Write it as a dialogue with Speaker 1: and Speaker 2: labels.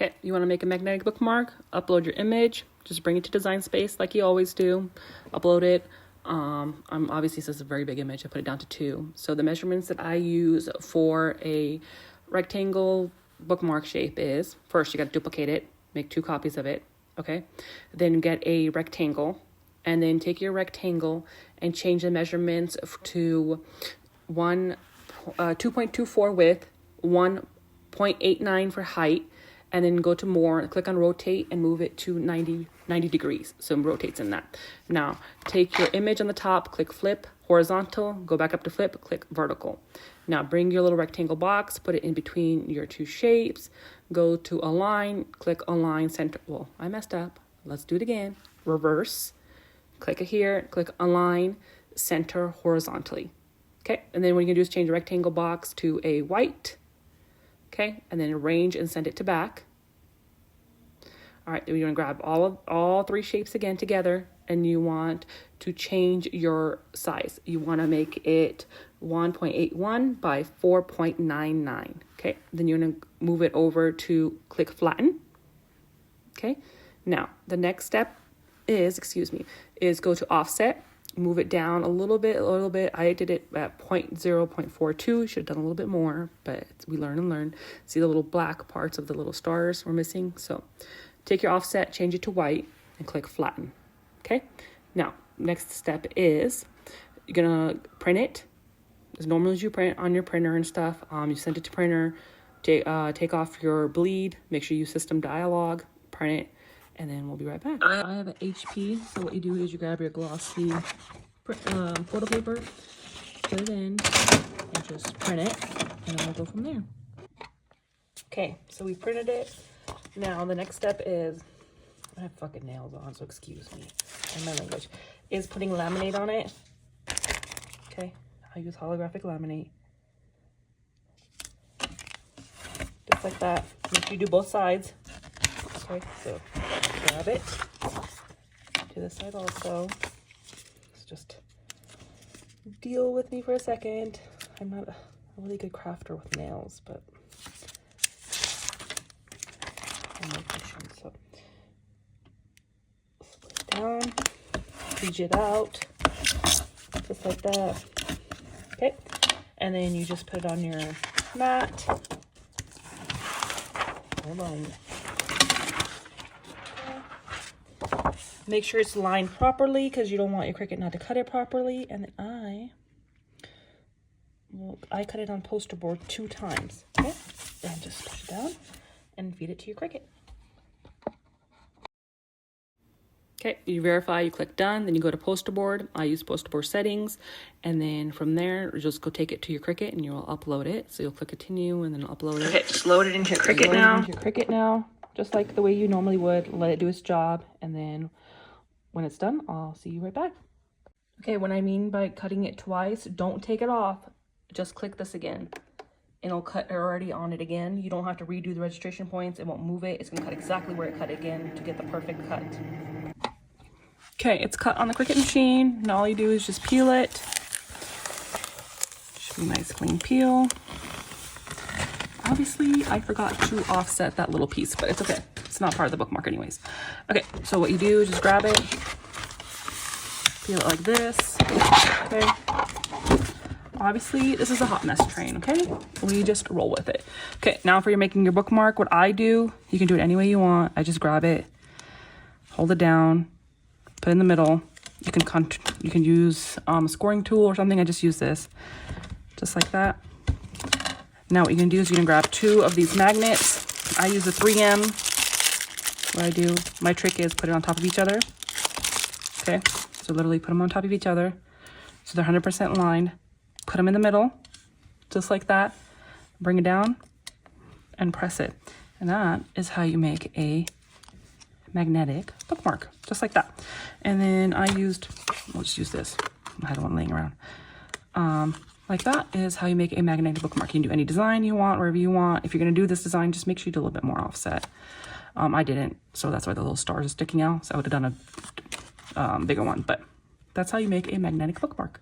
Speaker 1: Okay, you want to make a magnetic bookmark, upload your image, just bring it to Design Space like you always do, upload it. Obviously this is a very big image, I put it down to 2. So the measurements that I use for a rectangle bookmark shape is, first you got to duplicate it, make 2 copies of it, okay? Then get a rectangle, and then take your rectangle and change the measurements to 2.24 width, 1.89 for height, and then go to more, click on rotate and move it to 90 degrees. So it rotates in that. Now take your image on the top, click flip horizontal, go back up to flip, click vertical. Now bring your little rectangle box, put it in between your 2 shapes, go to align, click align center. Well, I messed up. Let's do it again. Reverse, click it here, click align center horizontally. Okay, and then what you're gonna do is change the rectangle box to a white. Okay, and then arrange and send it to back. All right, then you're gonna grab all 3 shapes again together, and you want to change your size. You wanna make it 1.81 by 4.99. Okay, then you're gonna move it over to click flatten. Okay, now the next step is go to offset. Move it down a little bit. I did it at 0.42. Should have done a little bit more, but we learn and learn. See the little black parts of the little stars we're missing? So take your offset, change it to white, and click flatten. Okay? Now, next step is you're gonna print it as normal as you print on your printer and stuff. You send it to printer, take off your bleed, make sure you use system dialog, print it, and then we'll be right back. I have an HP, so what you do is you grab your glossy photo paper, put it in, and just print it, and then we'll go from there. Okay, so we printed it. Now the next step is, I have fucking nails on, so excuse me, and my language, is putting laminate on it. Okay, I use holographic laminate. Just like that. Make sure you do both sides. Okay, so grab it to this side also. Let's just deal with me for a second. I'm not a really good crafter with nails, but I'm more patient. So split it down, reach it out, just like that. Okay, and then you just put it on your mat. Hold on. Make sure it's lined properly because you don't want your Cricut not to cut it properly. And then I cut it on poster board 2 times. Okay, and just push it down and feed it to your Cricut. Okay, you verify, you click done, then you go to poster board. I use poster board settings, and then from there, just go take it to your Cricut and you will upload it. So you'll click continue and then upload it. Okay, just load it into your Cricut now. Just like the way you normally would. Let it do its job, and then when it's done, I'll see you right back. Okay, what I mean by cutting it twice, don't take it off. Just click this again, and it'll cut already on it again. You don't have to redo the registration points. It won't move it. It's gonna cut exactly where it cut again to get the perfect cut. Okay, it's cut on the Cricut machine, and all you do is just peel it. Should be a nice clean peel. Obviously, I forgot to offset that little piece, but it's okay. It's not part of the bookmark anyways. Okay, so what you do is just grab it, peel it like this, okay? Obviously, this is a hot mess train, okay? We just roll with it. Okay, now for making your bookmark, what I do, you can do it any way you want. I just grab it, hold it down, put it in the middle. You can use a scoring tool or something. I just use this, just like that. Now what you're gonna do is you're gonna grab 2 of these magnets. I use a 3M. What I do, my trick is put it on top of each other. Okay, so literally put them on top of each other. So they're 100% lined. Put them in the middle, just like that. Bring it down and press it. And that is how you make a magnetic bookmark, just like that. And then I'll just use this. I had one laying around. Like that is how you make a magnetic bookmark. You can do any design you want, wherever you want. If you're gonna do this design, just make sure you do a little bit more offset. I didn't, so that's why the little stars are sticking out. So I would have done a bigger one, but that's how you make a magnetic bookmark.